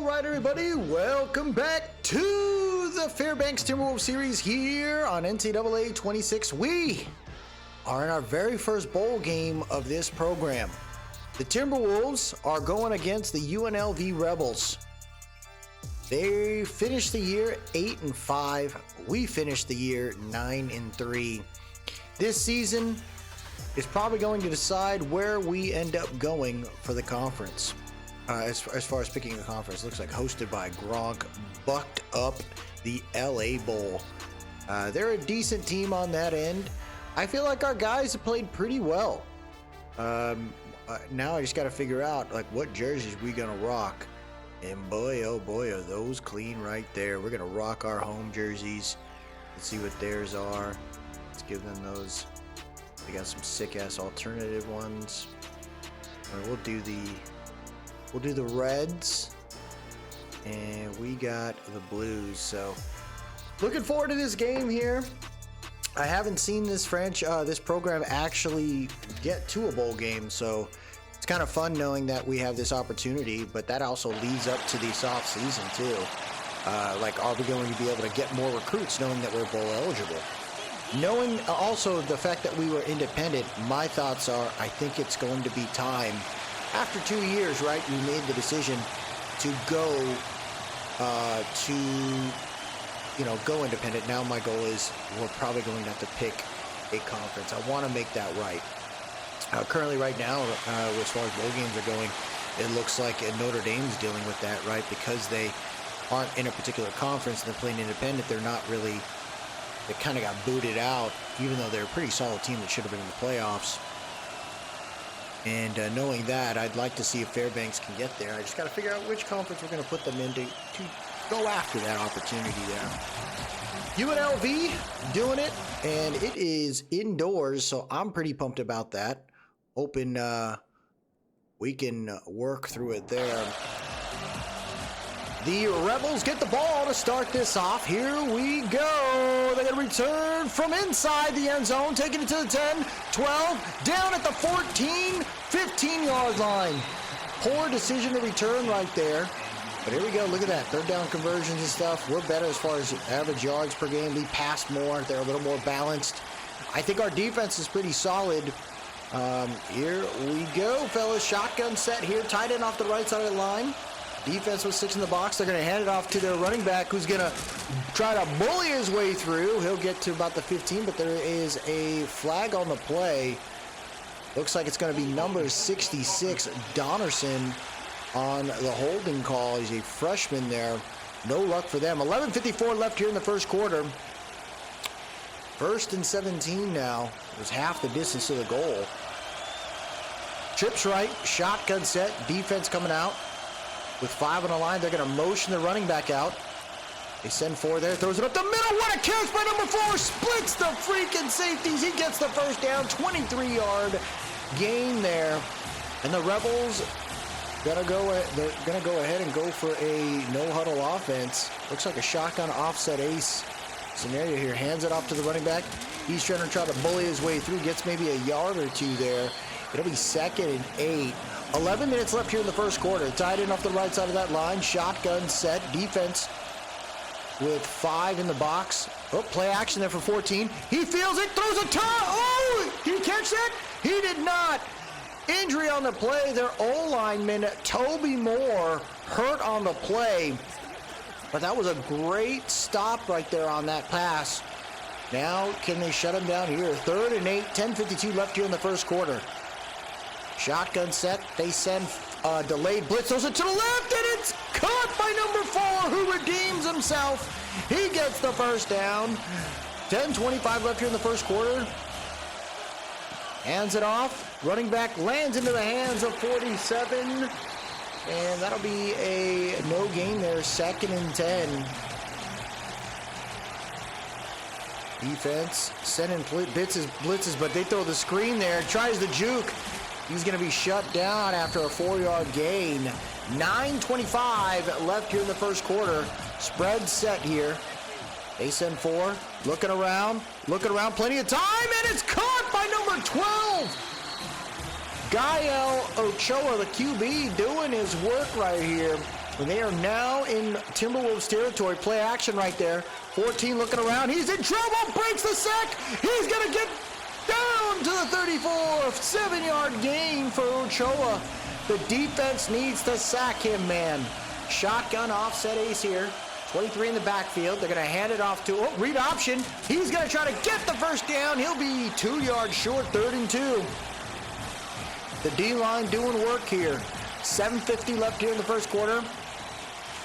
right, everybody, welcome back to the Fairbank Timberwolves series here on NCAA 26. We are in our very first bowl game of this program. The Timberwolves are going against the UNLV Rebels. They finished the year 8-5. We finished the year 9-3. This season is probably going to decide where we end up going for the conference. As far as picking a conference, looks like hosted by Gronk, bucked up the LA Bowl. They're a decent team on that end. I feel like our guys have played pretty well. Now I just got to figure out like what jerseys we gonna rock. And boy, oh boy, are those clean right there. We're gonna rock our home jerseys. Let's see what theirs are. Let's give them those. We got some sick ass alternative ones. We'll do the reds, and we got the blues. So looking forward to this game here. I haven't seen this program actually get to a bowl game, so it's kind of fun knowing that we have this opportunity, but that also leads up to this off season too. Like, are we going to be able to get more recruits knowing that we're bowl eligible? Knowing also the fact that we were independent, my thoughts are I think it's going to be time. After 2 years, right, we made the decision to go go independent. Now my goal is we're probably going to have to pick a conference. I want to make that right. Currently, right now, as far as bowl games are going, it looks like Notre Dame's dealing with that, right? Because they aren't in a particular conference and they're playing independent, they kind of got booted out, even though they're a pretty solid team that should have been in the playoffs. And knowing that, I'd like to see if Fairbanks can get there. I just got to figure out which conference we're going to put them in to go after that opportunity there. UNLV doing it, and it is indoors, so I'm pretty pumped about that. Hoping we can work through it there. The Rebels get the ball to start this off. Here we go. They're going to return from inside the end zone, taking it to the 10, 12, down at the 14, 15-yard line. Poor decision to return right there. But here we go. Look at that. Third down conversions and stuff. We're better as far as average yards per game. We pass more. They're a little more balanced. I think our defense is pretty solid. Here we go, fellas. Shotgun set here. Tight end off the right side of the line. Defense with 6 in the box. They're going to hand it off to their running back, who's going to try to bully his way through. He'll get to about the 15, but there is a flag on the play. Looks like it's going to be number 66, Donnerson, on the holding call. He's a freshman there. No luck for them. 11:54 left here in the first quarter. 1st and 17 now. It was half the distance to the goal. Trips right. Shotgun set. Defense coming out. With 5 on the line, they're going to motion the running back out. They send 4 there, throws it up the middle. What a catch by number 4! Splits the freaking safeties. He gets the first down. 23-yard gain there. And the Rebels they're going to go ahead and go for a no-huddle offense. Looks like a shotgun offset ace scenario here. Hands it off to the running back. He's trying to bully his way through. Gets maybe a yard or 2 there. It'll be 2nd and 8. 11 minutes left here in the first quarter. Tied in off the right side of that line. Shotgun set. Defense with 5 in the box. Oh, play action there for 14. He feels it. Throws a turn. Oh, did he catch that? He did not. Injury on the play. Their O-lineman, Toby Moore, hurt on the play. But that was a great stop right there on that pass. Now, can they shut him down here? 3rd and 8. 10:52 left here in the first quarter. Shotgun set. They send delayed blitz. Throws it to the left, and it's caught by number 4, who redeems himself. He gets the first down. 10:25 left here in the first quarter. Hands it off. Running back lands into the hands of 47. And that'll be a no gain there. 2nd and 10. Defense sending blitzes, but they throw the screen there. Tries the juke. He's going to be shut down after a 4-yard gain. 9:25 left here in the first quarter. Spread set here. They send 4. Looking around. Plenty of time, and it's caught by number 12. Gael Ochoa, the QB, doing his work right here. And they are now in Timberwolves territory. Play action right there. 14 looking around. He's in trouble. Breaks the sack. He's going to get down to the 34. 7-yard gain for Ochoa. The defense needs to sack him, man. Shotgun offset ace here. 23 in the backfield. They're going to hand it off to, read option. He's going to try to get the first down. He'll be 2 yards short, 3rd and 2. The D-line doing work here. 7:50 left here in the first quarter.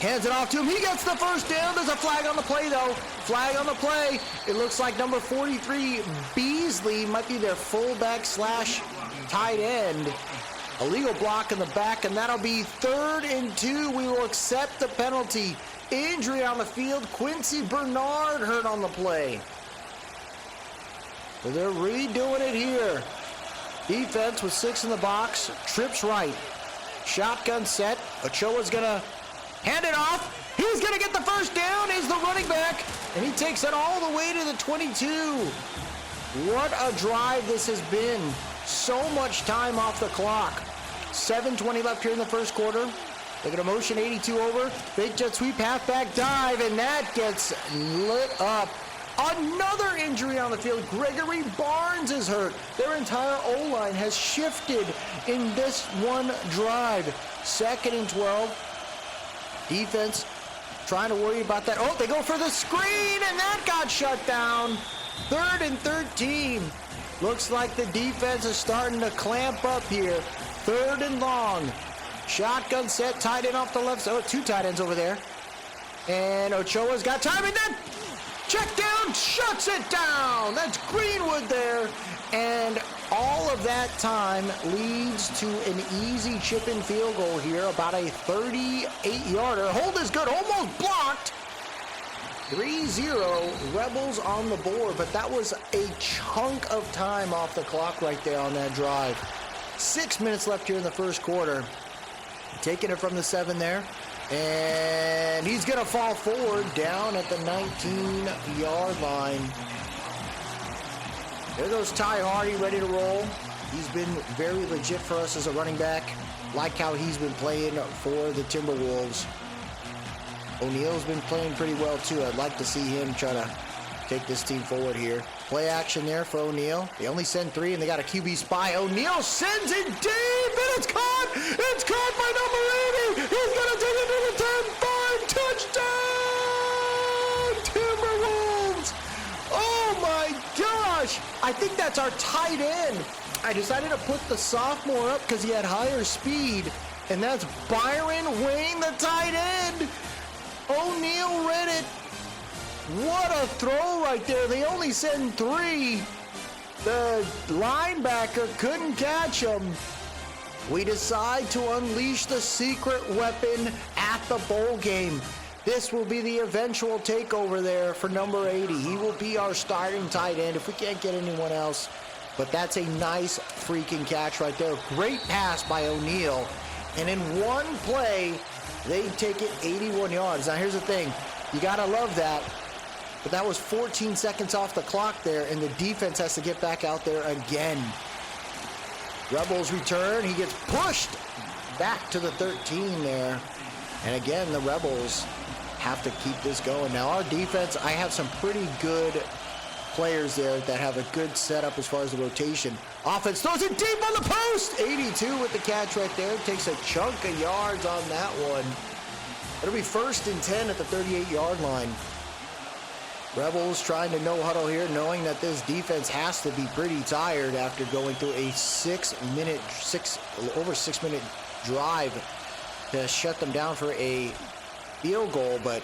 Hands it off to him. He gets the first down. There's a flag on the play, though. Flag on the play. It looks like number 43, Beasley, might be their fullback / tight end. Illegal block in the back, and that'll be 3rd and 2. We will accept the penalty. Injury on the field. Quincy Bernard hurt on the play. So they're redoing it here. Defense with 6 in the box. Trips right. Shotgun set. Ochoa's going to hand it off. He's going to get the first down. Is the running back. And he takes it all the way to the 22. What a drive this has been. So much time off the clock. 7:20 left here in the first quarter. They're going to motion 82 over. Fake jet sweep, halfback dive, and that gets lit up. Another injury on the field. Gregory Barnes is hurt. Their entire O-line has shifted in this one drive. 2nd and 12. Defense trying to worry about that. Oh, they go for the screen, and that got shut down. 3rd and 13. Looks like the defense is starting to clamp up here. 3rd and long. Shotgun set, tight end off the left side. 2 tight ends over there. And Ochoa's got time, and then check down, shuts it down. That's Greenwood there. And all of that time leads to an easy chip-in field goal here, about a 38-yarder. Hold is good, almost blocked. 3-0, Rebels on the board, but that was a chunk of time off the clock right there on that drive. 6 minutes left here in the first quarter. Taking it from the 7 there. And he's going to fall forward down at the 19-yard line. There goes Ty Hardy, ready to roll. He's been very legit for us as a running back. Like how he's been playing for the Timberwolves. O'Neal's been playing pretty well, too. I'd like to see him try to take this team forward here. Play action there for O'Neal. They only send 3, and they got a QB spy. O'Neal sends it deep, and it's caught! It's caught by number 80! He's going to take it to the 10-5 touchdown! Timberwolves! Oh, my gosh! I think that's our tight end. I decided to put the sophomore up because he had higher speed, and that's Byron Wayne, the tight end. O'Neal read it. What a throw right there. They only send 3. The linebacker couldn't catch him. We decide to unleash the secret weapon at the bowl game. This will be the eventual takeover there for number 80. He will be our starting tight end if we can't get anyone else. But that's a nice freaking catch right there. Great pass by O'Neal. And in one play, they take it 81 yards. Now here's the thing. You got to love that. But that was 14 seconds off the clock there, and the defense has to get back out there again. Rebels return. He gets pushed back to the 13 there. And again, the Rebels have to keep this going. Now, our defense, I have some pretty good players there that have a good setup as far as the rotation. Offense throws it deep on the post. 82 with the catch right there. Takes a chunk of yards on that one. It'll be 1st and 10 at the 38-yard line. Rebels trying to no huddle here, knowing that this defense has to be pretty tired after going through a over 6 minute drive to shut them down for a field goal. But,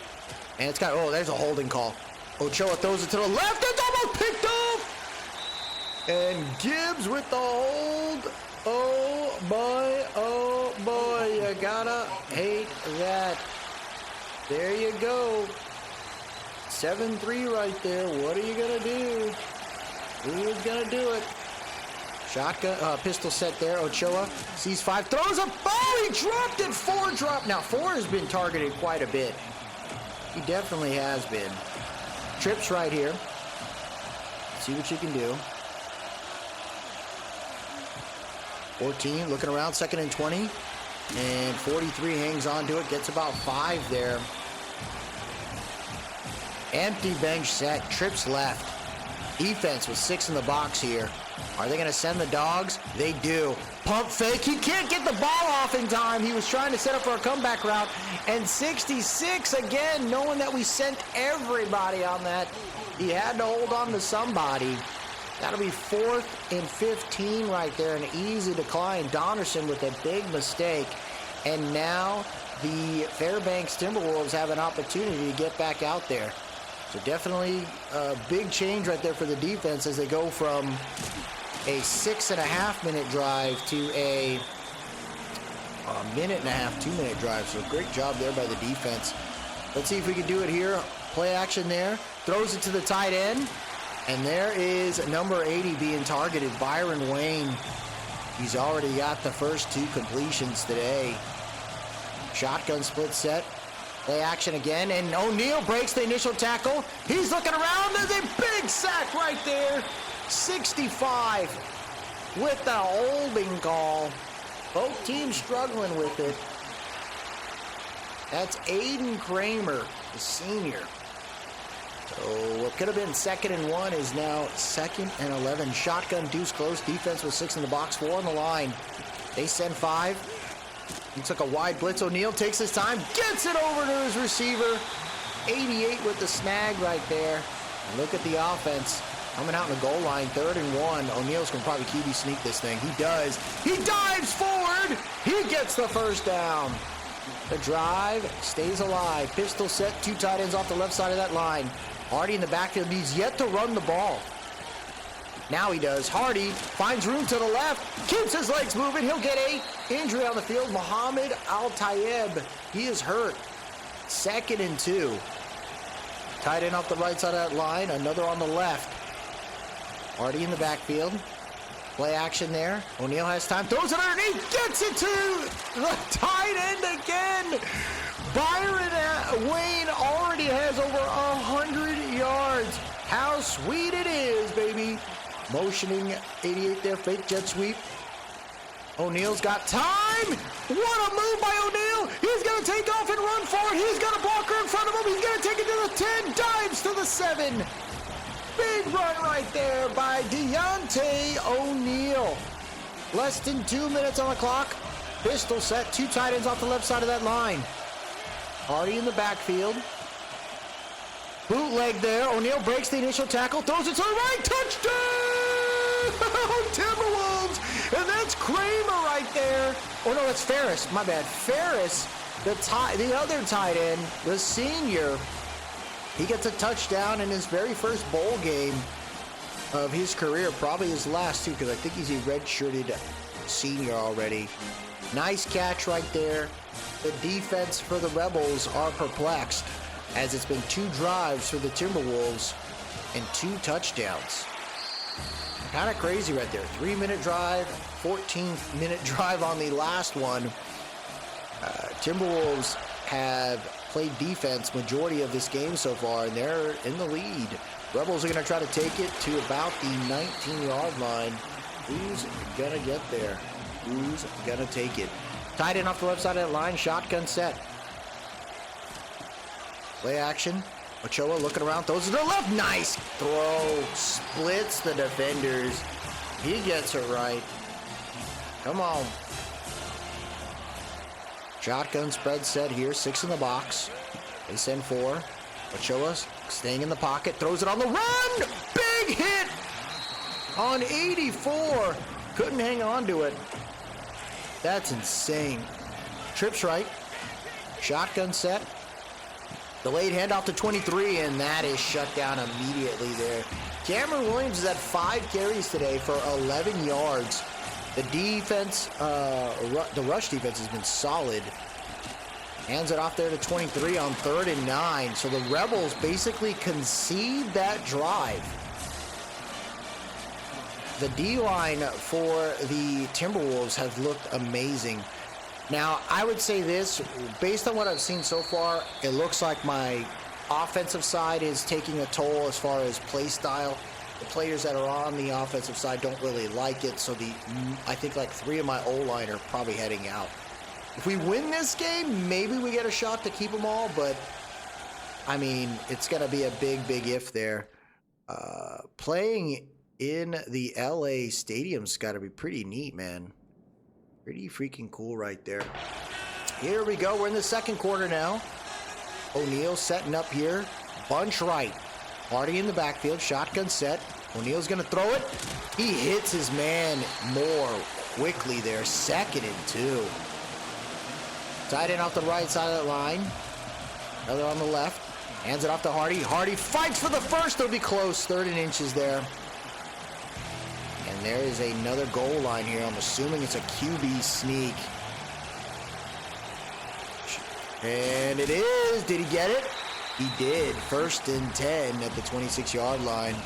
and it's got, there's a holding call. Ochoa throws it to the left. It's almost picked off. And Gibbs with the hold. Oh boy, you gotta hate that. There you go. 7-3 right there. What are you going to do? Who's going to do it? Shotgun, pistol set there. Ochoa sees 5, throws a ball. He dropped it. 4 dropped. Now, 4 has been targeted quite a bit. He definitely has been. Trips right here. See what you can do. 14, looking around, 2nd and 20. And 43 hangs on to it, gets about 5 there. Empty bench set, trips left. Defense with 6 in the box here. Are they going to send the dogs? They do. Pump fake. He can't get the ball off in time. He was trying to set up for a comeback route. And 66 again, knowing that we sent everybody on that. He had to hold on to somebody. That'll be 4th and 15 right there. An easy decline. Donnerson with a big mistake. And now the Fairbanks Timberwolves have an opportunity to get back out there. So definitely a big change right there for the defense as they go from a 6.5-minute drive to a 1.5, 2-minute drive. So great job there by the defense. Let's see if we can do it here. Play action there. Throws it to the tight end. And there is number 80 being targeted, Byron Wayne. He's already got the first 2 completions today. Shotgun split set. Play action again, and O'Neal breaks the initial tackle. He's looking around. There's a big sack right there. 65 with the holding call. Both teams struggling with it. That's Aiden Kramer, the senior. So what could have been 2nd and 1 is now 2nd and 11. Shotgun deuce close. Defense with 6 in the box, 4 on the line. They send 5. He took a wide blitz. O'Neal takes his time, gets it over to his receiver. 88 with the snag right there. And look at the offense coming out in the goal line, 3rd and 1. O'Neal's going to probably QB sneak this thing. He does. He dives forward. He gets the first down. The drive stays alive. Pistol set, 2 tight ends off the left side of that line. Hardy in the backfield. He's yet to run the ball. Now he does. Hardy finds room to the left, keeps his legs moving. He'll get 8. Injury on the field. Muhammad Al-Tayeb. He is hurt. 2nd and 2. Tight end off the right side of that line. Another on the left. Hardy in the backfield. Play action there. O'Neal has time. Throws it underneath. Gets it to the tight end again. Byron Wayne already has over 100 yards. How sweet it is, baby. Motioning 88 there, fake jet sweep. O'Neal's got time. What a move by O'Neal. He's going to take off and run for it. He's got a blocker in front of him. He's going to take it to the 10, dives to the 7. Big run right there by Deontay O'Neal. Less than 2 minutes on the clock. Pistol set, 2 tight ends off the left side of that line. Hardy in the backfield. Bootleg there. O'Neal breaks the initial tackle, throws it to the right. Touchdown! Timberwolves! And that's Kramer right there. Oh, no, that's Ferris. My bad. Ferris, the other tight end, the senior, he gets a touchdown in his very first bowl game of his career. Probably his last, too, because I think he's a red-shirted senior already. Nice catch right there. The defense for the Rebels are perplexed, as it's been 2 drives for the Timberwolves and 2 touchdowns. Kind of crazy right there. 3-minute drive, 14-minute drive on the last one. Timberwolves have played defense majority of this game so far, and they're in the lead. Rebels are going to try to take it to about the 19-yard line. Who's going to get there? Who's going to take it? Tight end off the left side of that line, shotgun set. Play action. Ochoa looking around, throws it to the left. Nice throw. Splits the defenders. He gets it right. Come on. Shotgun spread set here. 6 in the box. They send 4. Ochoa staying in the pocket. Throws it on the run. Big hit on 84. Couldn't hang on to it. That's insane. Trips right. Shotgun set. Delayed handoff to 23, and that is shut down immediately there. Cameron Williams is at 5 carries today for 11 yards. The defense, the rush defense has been solid. Hands it off there to 23 on 3rd and 9. So the Rebels basically concede that drive. The D-line for the Timberwolves have looked amazing. Now, I would say this, based on what I've seen so far, it looks like my offensive side is taking a toll as far as play style. The players that are on the offensive side don't really like it, so I think like 3 of my O-line are probably heading out. If we win this game, maybe we get a shot to keep them all, but I mean, it's going to be a big, big if there. Playing in the LA Stadium's got to be pretty neat, man. Pretty freaking cool right there. Here we go. We're in the second quarter now. O'Neal setting up here. Bunch right. Hardy in the backfield. Shotgun set. O'Neal's going to throw it. He hits his man more quickly there. 2nd and 2. Tight end off the right side of that line. Another on the left. Hands it off to Hardy. Hardy fights for the first. They'll be close. 3rd and inches there. And there is another goal line here. I'm assuming it's a QB sneak. And it is. Did he get it? He did. 1st and 10 at the 26-yard line.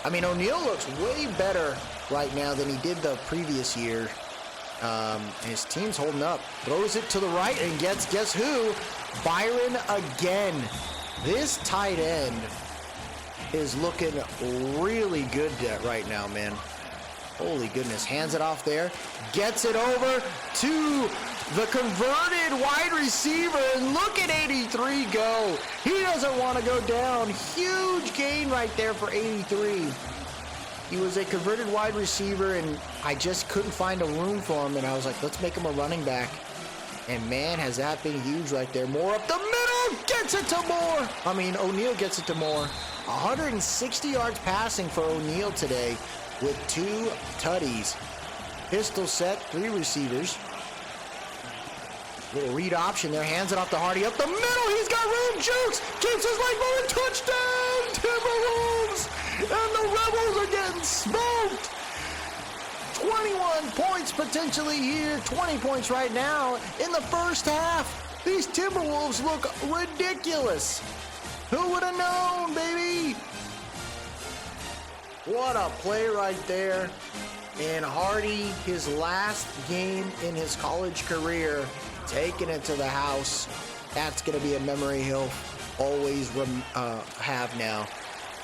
I mean, O'Neal looks way better right now than he did the previous year. His team's holding up. Throws it to the right and gets, guess who? Byron again. This tight end is looking really good right now, man. Holy goodness. Hands it off there. Gets it over to the converted wide receiver. And look at 83 go. He doesn't want to go down. Huge gain right there for 83. He was a converted wide receiver, and I just couldn't find a room for him. And I was like, let's make him a running back. And man, has that been huge right there. Moore up the middle, gets it to Moore. I mean, O'Neal gets it to Moore. 160 yards passing for O'Neal today with 2 tutties. Pistol set, 3 receivers. Little read option there, hands it off to Hardy up the middle. He's got room, jukes, keeps his leg moving, touchdown, Timberwolves. And the Rebels are getting smoked. 21 points potentially here, 20 points right now in the first half. These Timberwolves look ridiculous. Who would have known, baby? What a play right there. And Hardy, his last game in his college career, taking it to the house. That's going to be a memory he'll always have now.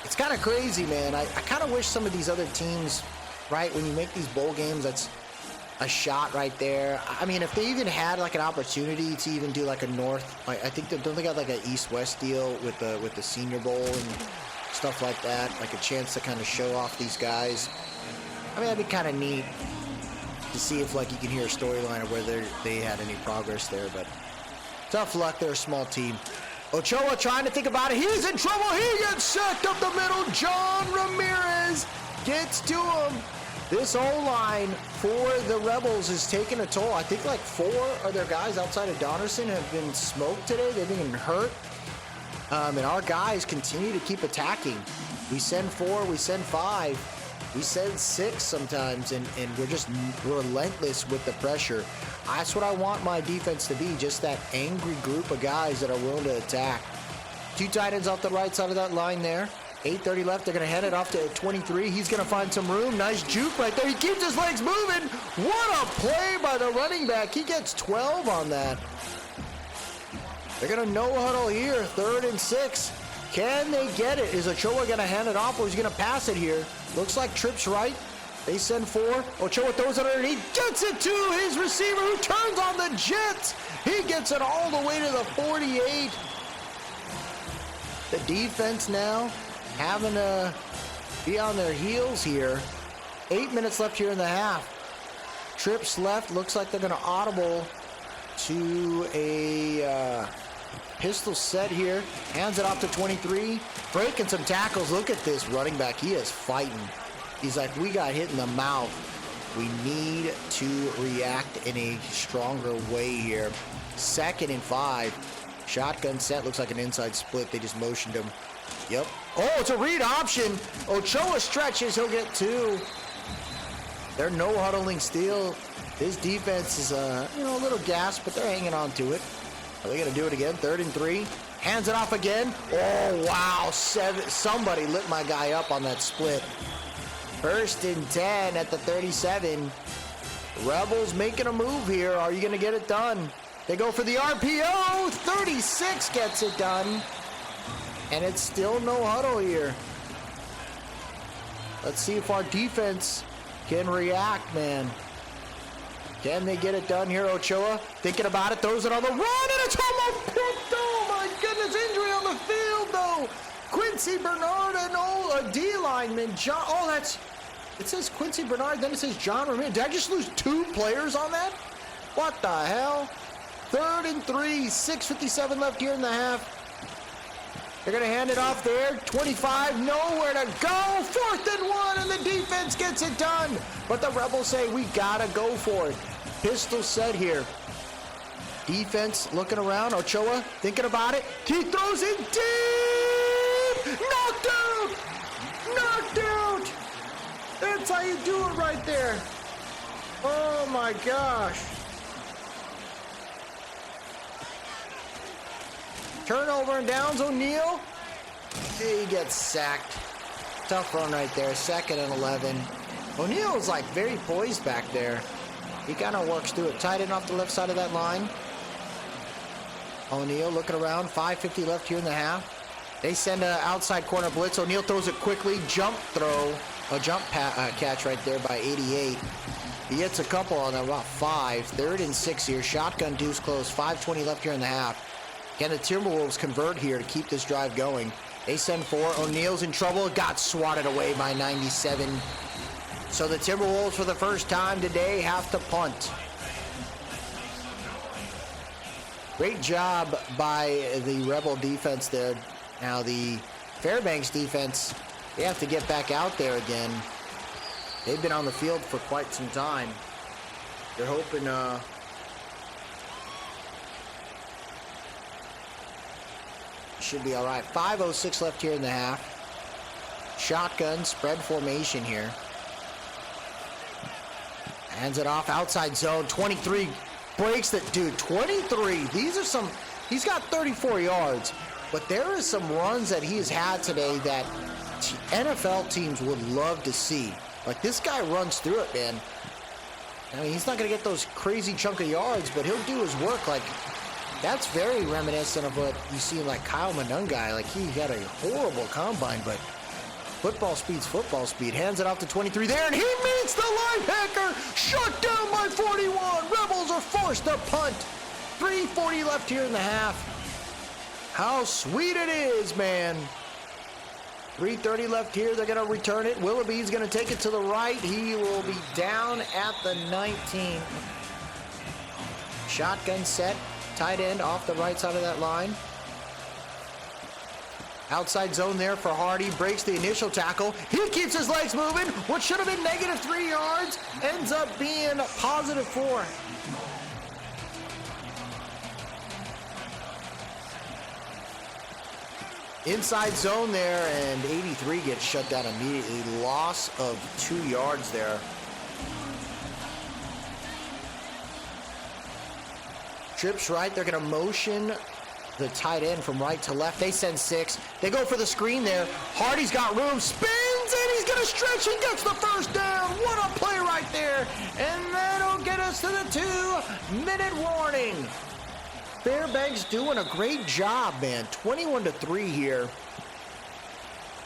It's kind of crazy, man. I kind of wish some of these other teams, right, when you make these bowl games, that's a shot right there. I mean, if they even had like an opportunity to even do like a North, like I think don't they got like an East-West deal with the Senior Bowl and stuff like that, like a chance to kind of show off these guys. I mean, that'd be kind of neat to see if like you can hear a storyline of whether they had any progress there, but tough luck. They're a small team. Ochoa trying to think about it. He's in trouble. He gets sacked up the middle. John Ramirez gets to him. This O-line for the Rebels is taking a toll. I think like 4 of their guys outside of Donnerson have been smoked today. They've been getting hurt. And our guys continue to keep attacking. We send 4, we send 5, we send 6 sometimes, and we're just relentless with the pressure. That's what I want my defense to be, just that angry group of guys that are willing to attack. 2 tight ends off the right side of that line there. 8:30 left. They're going to hand it off to 23. He's going to find some room. Nice juke right there. He keeps his legs moving. What a play by the running back. He gets 12 on that. They're going to no huddle here. 3rd and 6. Can they get it? Is Ochoa going to hand it off, or is he going to pass it here? Looks like trips right. They send 4. Ochoa throws it underneath. Gets it to his receiver, who turns on the jet. He gets it all the way to the 48. The defense now having to be on their heels here. 8 minutes left here in the half. Trips left. Looks like they're going to audible to a pistol set here. Hands it off to 23. Breaking some tackles. Look at this running back. He is fighting. He's like, we got hit in the mouth. We need to react in a stronger way here. 2nd and 5. Shotgun set. Looks like an inside split. They just motioned him. Yep. Oh, it's a read option. Ochoa stretches. He'll get 2. They're no huddling still. This defense is a little gassed, but they're hanging on to it. Are they going to do it again? 3rd and 3. Hands it off again. Oh, wow. 7. Somebody lit my guy up on that split. 1st and 10 at the 37. Rebels making a move here. Are you going to get it done? They go for the RPO. 36 gets it done. And it's still no huddle here. Let's see if our defense can react, man. Can they get it done here? Ochoa thinking about it, throws it on the run, and it's almost picked. Oh my goodness, injury on the field though. Quincy Bernard and a D lineman. It says Quincy Bernard, then it says John Ramirez. Did I just lose 2 players on that? What the hell? 3rd and 3, 6:57 left here in the half. They're going to hand it off there. 25, nowhere to go. 4th and 1, and the defense gets it done. But the Rebels say, we got to go for it. Pistol set here. Defense looking around. Ochoa thinking about it. He throws it deep. Knocked out. Knocked out. That's how you do it right there. Oh, my gosh. Turnover and downs. O'Neal. He gets sacked. Tough run right there. 2nd and 11. O'Neal's like very poised back there. He kind of works through it. Tight end off the left side of that line. O'Neal looking around. 5:50 left here in the half. They send an outside corner blitz. O'Neal throws it quickly. Jump throw. A jump catch right there by 88. He gets a couple on that, about 5. 3rd and 6 here. Shotgun deuce close. 5:20 left here in the half. Can the Timberwolves convert here to keep this drive going? They send 4. O'Neal's in trouble. Got swatted away by 97. So the Timberwolves, for the first time today, have to punt. Great job by the Rebel defense there. Now the Fairbanks defense, they have to get back out there again. They've been on the field for quite some time. They're hoping should be all right. 5:06 left here in the half. Shotgun spread formation here. Hands it off outside zone. 23 breaks that dude. 23. He's got 34 yards, but there is some runs that he has had today that NFL teams would love to see. Like, this guy runs through it, man. I mean, he's not going to get those crazy chunk of yards, but he'll do his work. Like, that's very reminiscent of what you see like Kyle Manungai. Like, he had a horrible combine, but football speed's football speed. Hands it off to 23 there, and he meets the linebacker. Shut down by 41. Rebels are forced to punt. 3:40 left here in the half. How sweet it is, man. 3:30 left here. They're going to return it. Willoughby's going to take it to the right. He will be down at the 19. Shotgun set. Tight end off the right side of that line. Outside zone there for Hardy. Breaks the initial tackle. He keeps his legs moving. What should have been -3 yards ends up being +4. Inside zone there, and 83 gets shut down immediately. Loss of 2 yards there. Trips right. They're going to motion the tight end from right to left. They send 6. They go for the screen there. Hardy's got room. Spins, and he's going to stretch and gets the first down. What a play right there. And that'll get us to the 2-minute warning. Fairbanks doing a great job, man. 21-3 here.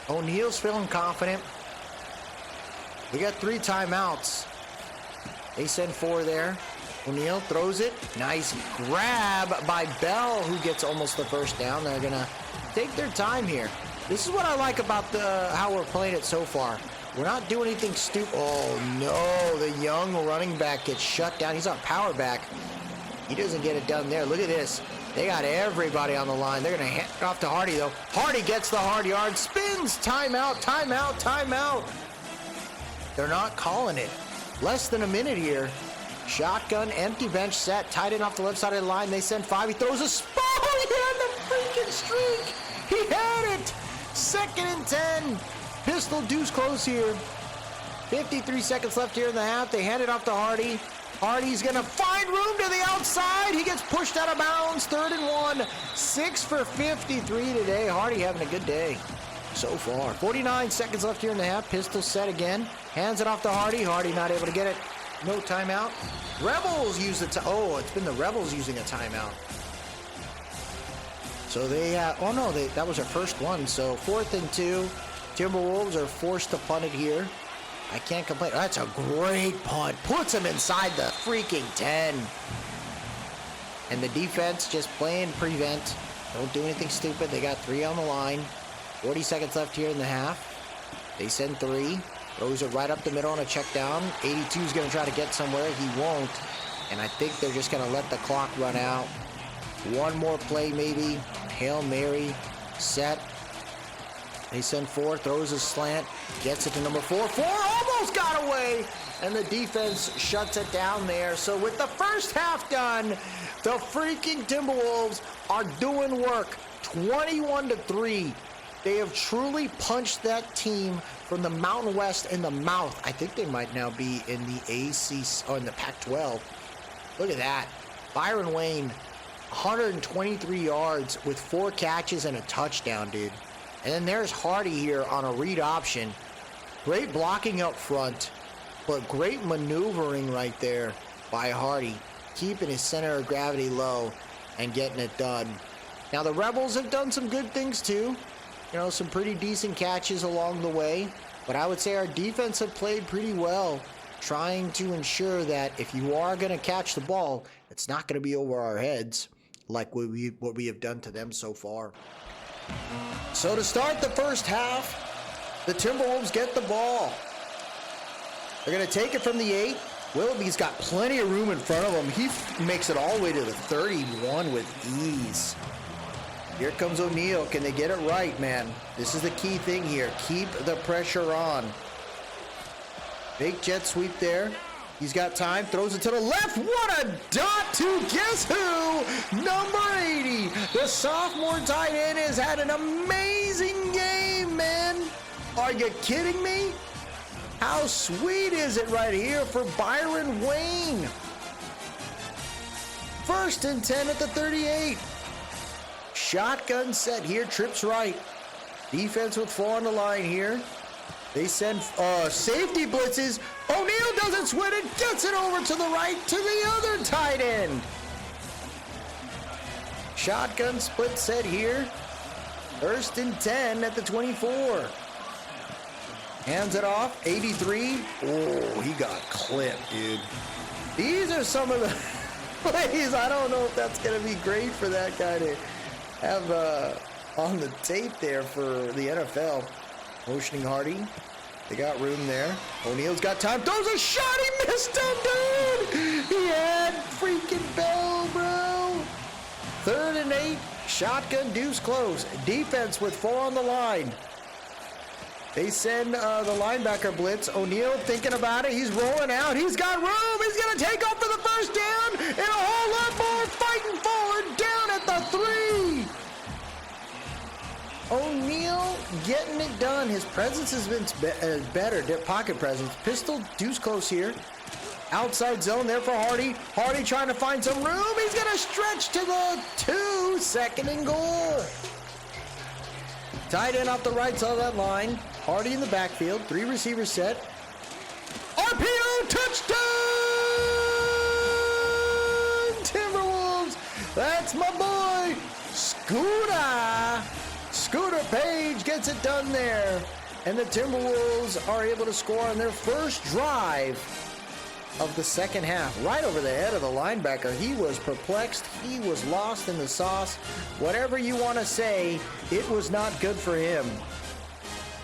O'Neal's feeling confident. We got 3 timeouts. They send 4 there. O'Neal throws it. Nice grab by Bell, who gets almost the first down. They're going to take their time here. This is what I like about how we're playing it so far. We're not doing anything stupid. Oh, no. The young running back gets shut down. He's our power back. He doesn't get it done there. Look at this. They got everybody on the line. They're going to hand it off to Hardy, though. Hardy gets the hard yard. Spins. Timeout, timeout, timeout. They're not calling it. Less than a minute here. Shotgun, empty bench set. Tight end off the left side of the line. They send 5. He throws a spot. He had the freaking streak. He had it. 2nd and 10. Pistol deuce close here. 53 seconds left here in the half. They hand it off to Hardy. Hardy's going to find room to the outside. He gets pushed out of bounds. 3rd and 1. 6 for 53 today. Hardy having a good day so far. 49 seconds left here in the half. Pistol set again. Hands it off to Hardy. Hardy not able to get it. No timeout. Rebels use the it's been the Rebels using a timeout. So they that was their first one. So 4th and 2. Timberwolves are forced to punt it here. I can't complain. That's a great punt. Puts him inside the freaking 10. And the defense just playing prevent. Don't do anything stupid. They got 3 on the line. 40 seconds left here in the half. They send 3. Throws it right up the middle on a check down. 82 is going to try to get somewhere. He won't. And I think they're just going to let the clock run out. One more play maybe. Hail Mary. Set. They send 4. Throws a slant. Gets it to number 4. 4 almost got away. And the defense shuts it down there. So with the first half done, the freaking Timberwolves are doing work. 21-3. They have truly punched that team from the Mountain West in the mouth. I think they might now be in the ACC or in the Pac-12. Look at that. Byron Wayne, 123 yards with 4 catches and a touchdown, dude. And then there's Hardy here on a read option. Great blocking up front, but great maneuvering right there by Hardy, keeping his center of gravity low and getting it done. Now the Rebels have done some good things too. You know, some pretty decent catches along the way. But I would say our defense have played pretty well, trying to ensure that if you are going to catch the ball, it's not going to be over our heads like what we have done to them so far. So to start the first half, the Timberwolves get the ball. They're going to take it from the 8. Willoughby's got plenty of room in front of him. He makes it all the way to the 31 with ease. Here comes O'Neal. Can they get it right, man? This is the key thing here. Keep the pressure on. Big jet sweep there. He's got time. Throws it to the left. What a dot to guess who? Number 80. The sophomore tight end has had an amazing game, man. Are you kidding me? How sweet is it right here for Byron Wayne? 1st and 10 at the 38. Shotgun set here, trips right. Defense with 4 on the line here. They send safety blitzes. O'Neal doesn't sweat it, gets it over to the right to the other tight end. Shotgun split set here. 1st and 10 at the 24. Hands it off, 83. Oh, he got clipped, dude. These are some of the plays. I don't know if that's going to be great for that guy to have on the tape there for the NFL. Motioning Hardy. They got room there. O'Neal's got time. Throws a shot. He missed him, dude. He had freaking Bell, bro. 3rd and 8. Shotgun deuce close. Defense with 4 on the line. They send the linebacker blitz. O'Neal thinking about it. He's rolling out. He's got room. He's going to take off for the first down. And a whole lot more fighting forward down at the 3. O'Neal getting it done. His presence has been better. Their pocket presence. Pistol deuce close here. Outside zone there for Hardy. Hardy trying to find some room. He's going to stretch to the 2. 2nd and goal. Tight end off the right side of that line. Hardy in the backfield. 3 receivers set. RPO touchdown! Timberwolves. That's my boy, Scooter. Scooter Page gets it done there. And the Timberwolves are able to score on their first drive of the second half. Right over the head of the linebacker. He was perplexed. He was lost in the sauce. Whatever you want to say, it was not good for him.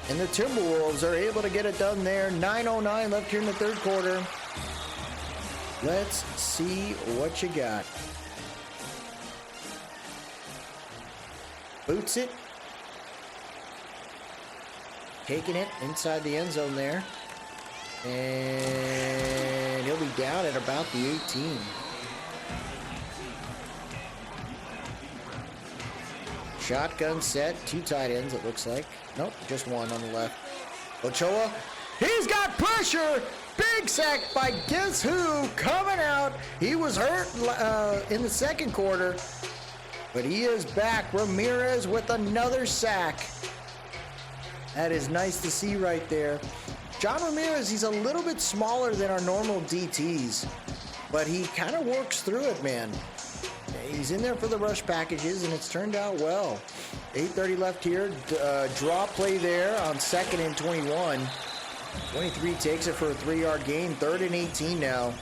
And the Timberwolves are able to get it done there. 9:09 left here in the 3rd quarter. Let's see what you got. Boots it. Taking it inside the end zone there. And he'll be down at about the 18. Shotgun set. 2 tight ends, it looks like. Nope, just 1 on the left. Ochoa. He's got pressure. Big sack by guess who coming out. He was hurt in the 2nd quarter. But he is back. Ramirez with another sack. That is nice to see right there. John Ramirez, he's a little bit smaller than our normal DTs, but he kind of works through it, man. He's in there for the rush packages, and it's turned out well. 8:30 left here. Draw play there on 2nd and 21. 23 takes it for a 3-yard gain. 3rd and 18 now.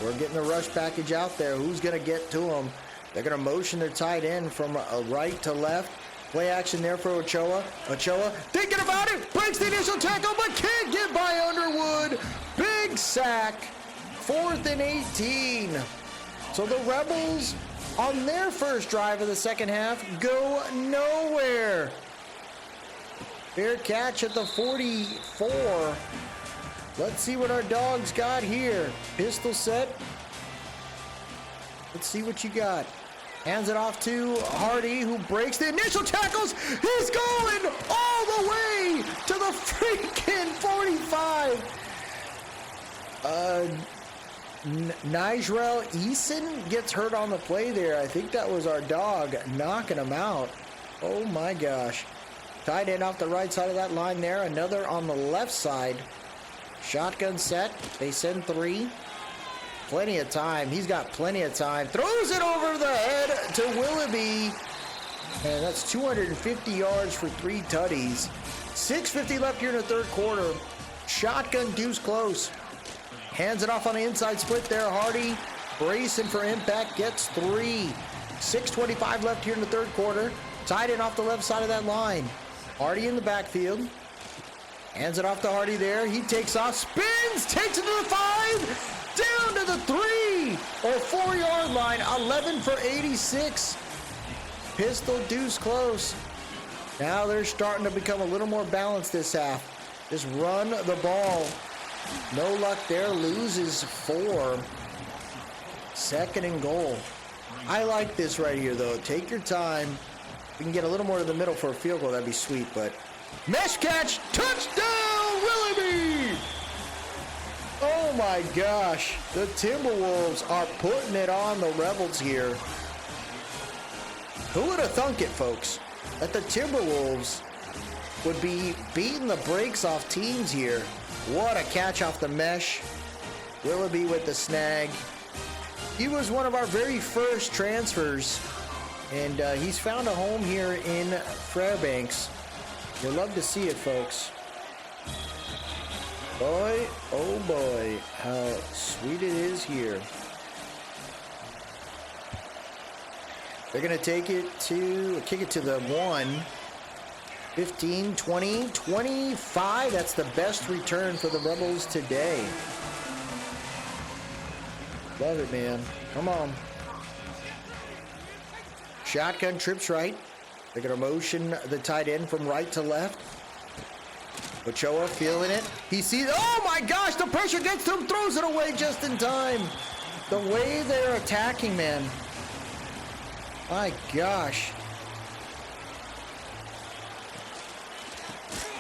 We're getting the rush package out there. Who's going to get to him? They're going to motion their tight end from right to left. Play action there for Ochoa. Ochoa thinking about it. Breaks the initial tackle, but can't get by Underwood. Big sack. 4th and 18. So the Rebels, on their first drive of the second half, go nowhere. Fair catch at the 44. Let's see what our dogs got here. Pistol set. Let's see what you got. Hands it off to Hardy, who breaks the initial tackles. He's going all the way to the freaking 45. Nigel Eason gets hurt on the play there. I think that was our dog knocking him out. Oh my gosh. Tight end off the right side of that line there. Another on the left side. Shotgun set. They send 3. Plenty of time. He's got plenty of time. Throws it over the head to Willoughby. And that's 250 yards for 3 tutties. 6:50 left here in the third quarter. Shotgun deuce close. Hands it off on the inside split there. Hardy bracing for impact. Gets 3. 6:25 left here in the third quarter. Tight end off the left side of that line. Hardy in the backfield. Hands it off to Hardy there. He takes off, spins, takes it to the 5, down to the 3 or 4-yard line. 11 for 86. Pistol deuce close. Now they're starting to become a little more balanced this half. Just run the ball. No luck there. Loses 4. 2nd and goal. I like this right here, though. Take your time. We can get a little more to the middle for a field goal. That'd be sweet, but mesh catch, touchdown, Willoughby! Oh my gosh, the Timberwolves are putting it on the Rebels here. Who would have thunk it, folks, that the Timberwolves would be beating the brakes off teams here? What a catch off the mesh. Willoughby with the snag. He was one of our very first transfers, and he's found a home here in Fairbanks. You'll love to see it, folks. Boy, oh boy, how sweet it is here. They're going to kick it to the 1. 15, 20, 25. That's the best return for the Rebels today. Love it, man. Come on. Shotgun trips right. They're going to motion the tight end from right to left. Ochoa feeling it. He sees, oh my gosh, the pressure gets to him, throws it away just in time. The way they're attacking, man. My gosh.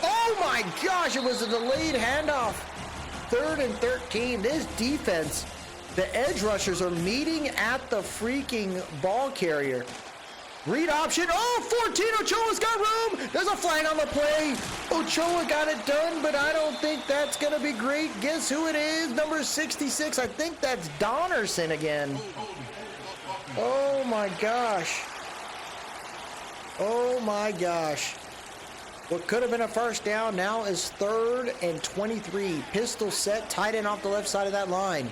Oh my gosh, it was a delayed handoff. 3rd and 13. This defense, the edge rushers are meeting at the freaking ball carrier. Read option. Oh, 14. Ochoa's got room. There's a flag on the play. Ochoa got it done, but I don't think that's going to be great. Guess who it is? Number 66. I think that's Donnerson again. Oh, my gosh. Oh, my gosh. What could have been a first down now is 3rd and 23. Pistol set, tight end off the left side of that line.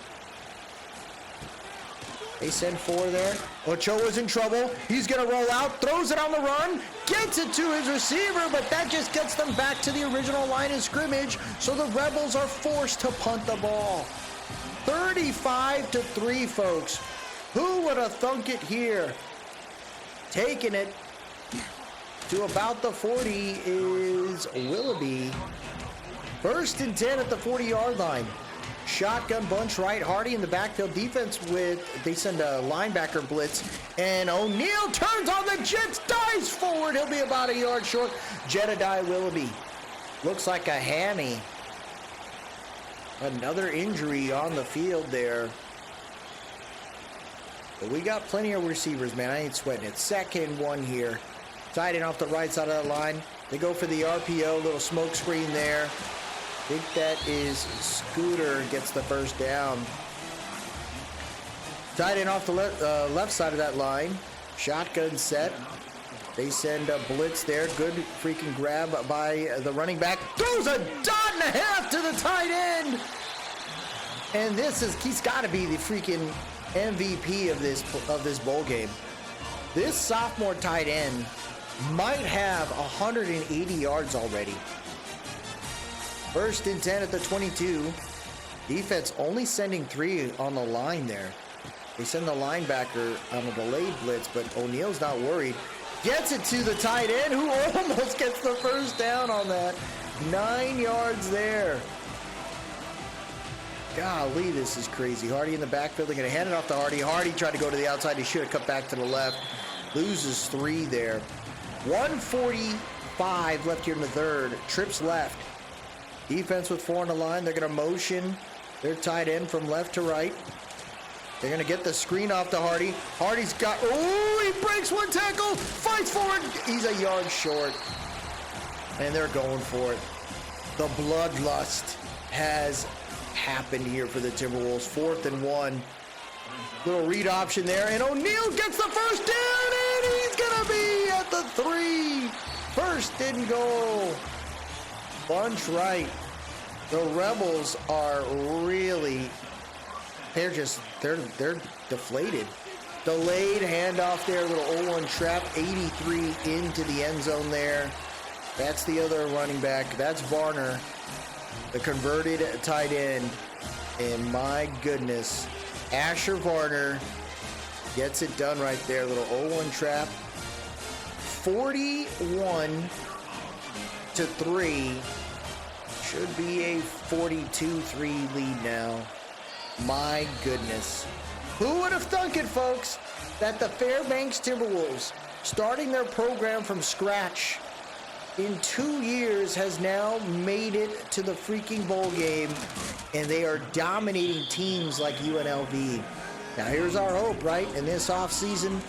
They send 4 there. Ochoa's in trouble. He's going to roll out, throws it on the run, gets it to his receiver, but that just gets them back to the original line of scrimmage, so the Rebels are forced to punt the ball. 35-3, folks. Who would have thunk it here? Taking it to about the 40 is Willoughby. 1st and 10 at the 40-yard line. Shotgun bunch right. Hardy in the backfield. Defense they send a linebacker blitz. And O'Neal turns on the Jets, dives forward. He'll be about a yard short. Jedediah Willoughby. Looks like a hammy. Another injury on the field there. But we got plenty of receivers, man. I ain't sweating it. 2nd and 1 here. Tight end off the right side of that line. They go for the RPO. Little smoke screen there. I think that is Scooter gets the first down. Tight end off the left side of that line. Shotgun set. They send a blitz there. Good freaking grab by the running back. Throws a dot and a half to the tight end. And he's got to be the freaking MVP of this bowl game. This sophomore tight end might have 180 yards already. 1st and 10 at the 22. Defense only sending 3 on the line there. They send the linebacker on a delayed blitz, but O'Neal's not worried. Gets it to the tight end, who almost gets the first down on that. 9 yards there. Golly, this is crazy. Hardy in the backfield. They're going to hand it off to Hardy. Hardy tried to go to the outside. He should have cut back to the left. Loses 3 there. 1:45 left here in the 3rd. Trips left. Defense with 4 on the line. They're going to motion their tight end from left to right. They're going to get the screen off to Hardy. Hardy's got... Oh, he breaks 1 tackle. Fights forward. He's a yard short. And they're going for it. The bloodlust has happened here for the Timberwolves. 4th and 1. Little read option there. And O'Neal gets the first down. And he's going to be at the 3. First and goal. Bunch right. The Rebels are really... They're deflated. Delayed handoff there, little 0-1 trap, 83 into the end zone there. That's the other running back. That's Varner, the converted tight end. And my goodness, Asher Varner gets it done right there. Little 0-1 trap. 41-3. Should be a 42-3 lead now. My goodness. Who would have thunk it, folks, that the Fairbanks Timberwolves, starting their program from scratch in 2 years, has now made it to the freaking bowl game, and they are dominating teams like UNLV. Now, here's our hope, right? In this offseason,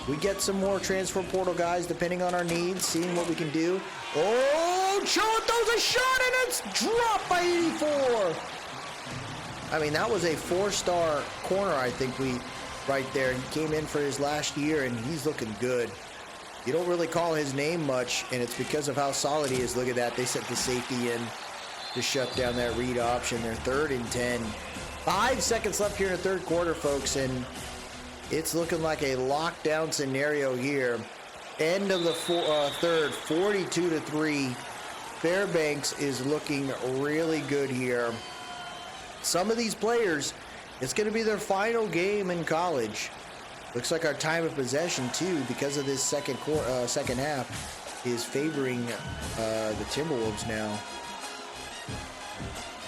we get some more transfer portal guys, depending on our needs, seeing what we can do. Oh, Choa throws a shot, and it's dropped by 84. I mean, that was a 4-star corner, I think, right there. He came in for his last year, and he's looking good. You don't really call his name much, and it's because of how solid he is. Look at that. They set the safety in to shut down that read option. They're 3rd and 10. 5 seconds left here in the 3rd quarter, folks, and it's looking like a lockdown scenario here. End of the 3rd, 42-3. Fairbanks is looking really good here. Some of these players, it's going to be their final game in college. Looks like our time of possession, too, because of this second half, is favoring the Timberwolves now.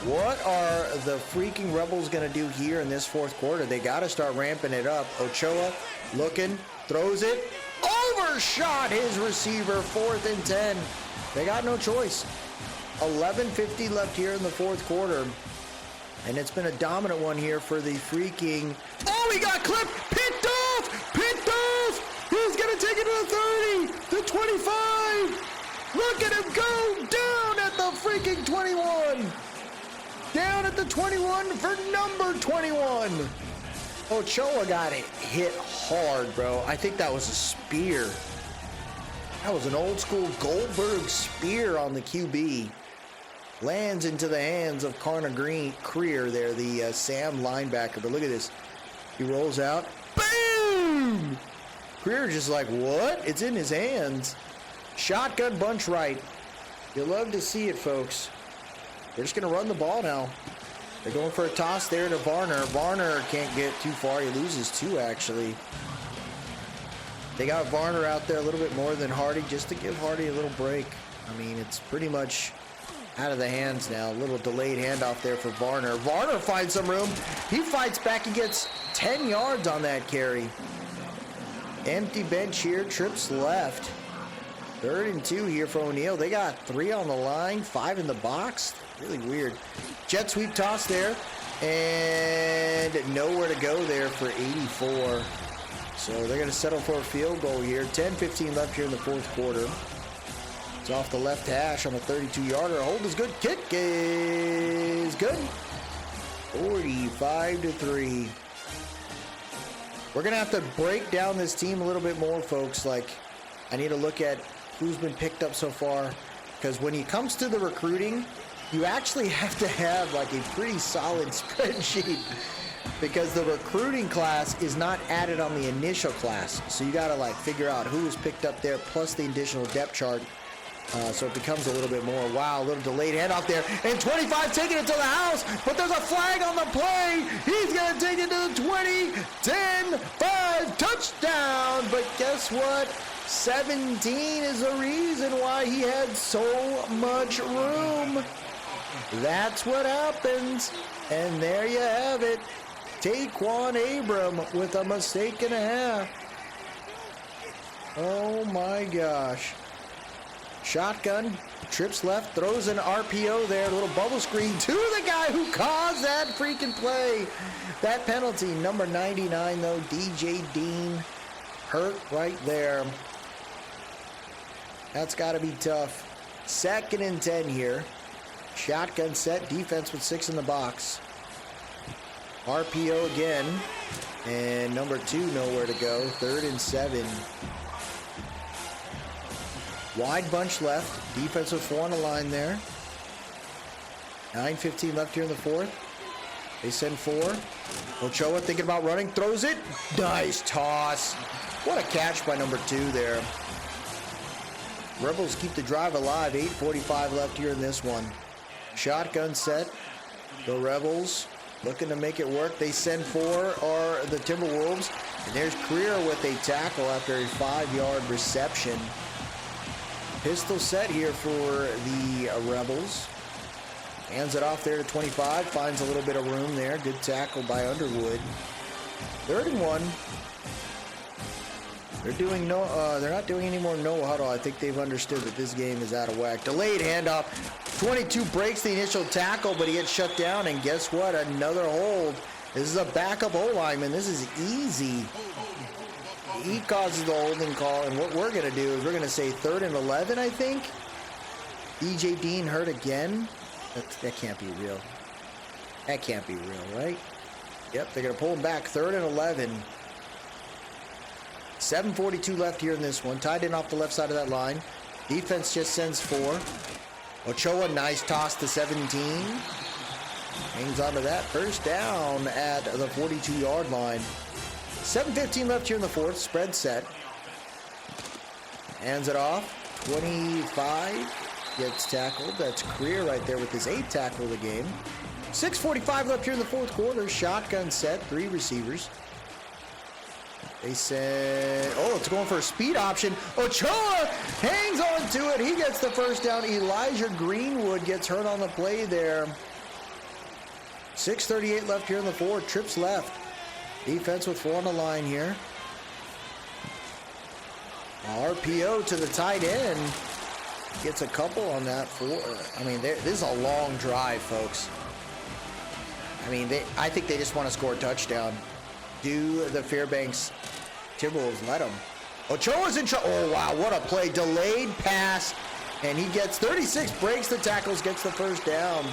What are the freaking Rebels going to do here in this 4th quarter? They got to start ramping it up. Ochoa looking, throws it, overshot his receiver, 4th and 10. They got no choice. 11:50 left here in the 4th quarter. And it's been a dominant one here for the freaking... Oh, he got clipped! Picked off! Picked off! He's going to take it to the 30! The 25! Look at him go! Down at the freaking 21! Down at the 21 for number 21! Ochoa got hit hard, bro. I think that was a spear. That was an old school Goldberg spear on the QB. Lands into the hands of Connor Creer there, the Sam linebacker. But look at this. He rolls out. Boom! Creer just like, what? It's in his hands. Shotgun bunch right. You'll love to see it, folks. They're just going to run the ball now. They're going for a toss there to Varner. Varner can't get too far. He loses 2, actually. They got Varner out there a little bit more than Hardy, just to give Hardy a little break. I mean, it's pretty much out of the hands now. A little delayed handoff there for Varner. Varner finds some room. He fights back. He gets 10 yards on that carry. Empty bench here. Trips left. 3rd and 2 here for O'Neal. They got 3 on the line, 5 in the box. Really weird. Jet sweep toss there. And nowhere to go there for 84. So they're going to settle for a field goal here. 10-15 left here in the 4th quarter. It's off the left hash on a 32-yarder. Hold is good. Kick is good. 45-3. We're going to have to break down this team a little bit more, folks. Like, I need to look at who's been picked up so far, because when it comes to the recruiting, you actually have to have like a pretty solid spreadsheet, because the recruiting class is not added on the initial class. So you got to like figure out who was picked up there plus the additional depth chart. So it becomes a little bit more. Wow, a little delayed handoff there. And 25 taking it to the house, but there's a flag on the play. He's going to take it to the 20, 10, 5, touchdown. But guess what? 17 is the reason why he had so much room. That's what happens. And there you have it. Taquan Abram with a mistake and a half. Oh my gosh. Shotgun, trips left, throws an RPO there, a little bubble screen to the guy who caused that freaking play. That penalty, number 99 though, DJ Dean, hurt right there. That's got to be tough. 2nd and 10 here. Shotgun set, defense with 6 in the box. RPO again, and number 2 nowhere to go. 3rd and 7. Wide bunch left. Defense with 4 on the line there. 9:15 left here in the 4th. They send 4. Ochoa thinking about running. Throws it. Nice toss. What a catch by number 2 there. Rebels keep the drive alive. 8:45 left here in this one. Shotgun set. The Rebels looking to make it work. They send 4 are the Timberwolves. And there's Creer with a tackle after a 5-yard reception. Pistol set here for the Rebels. Hands it off there to 25. Finds a little bit of room there. Good tackle by Underwood. 3rd and 1. They're not doing any more no huddle. I think they've understood that this game is out of whack. Delayed handoff. 22 breaks the initial tackle, but he gets shut down. And guess what? Another hold. This is a backup O-lineman. This is easy. He causes the holding call, and what we're going to do is we're going to say 3rd and 11, I think. DJ Dean hurt again. That can't be real. That can't be real, right? Yep, they're going to pull him back. 3rd and 11. 7:42 left here in this one. Tied in off the left side of that line. Defense just sends 4. Ochoa, nice toss to 17. Hangs on to that. First down at the 42-yard line. 7:15 left here in the 4th. Spread set. Hands it off. 25 gets tackled. That's Creer right there with his 8th tackle of the game. 6:45 left here in the 4th quarter. Shotgun set. 3 receivers. They said, oh, it's going for a speed option. Ochoa hangs on to it. He gets the first down. Elijah Greenwood gets hurt on the play there. 6:38 left here in the 4th. Trips left. Defense with 4 on the line here. RPO to the tight end. Gets a couple on that. This is a long drive, folks. I think they just want to score a touchdown. Do the Fairbanks Timberwolves let them? Ochoa's in trouble. Oh, wow, what a play. Delayed pass, and he gets 36, breaks the tackles, gets the first down.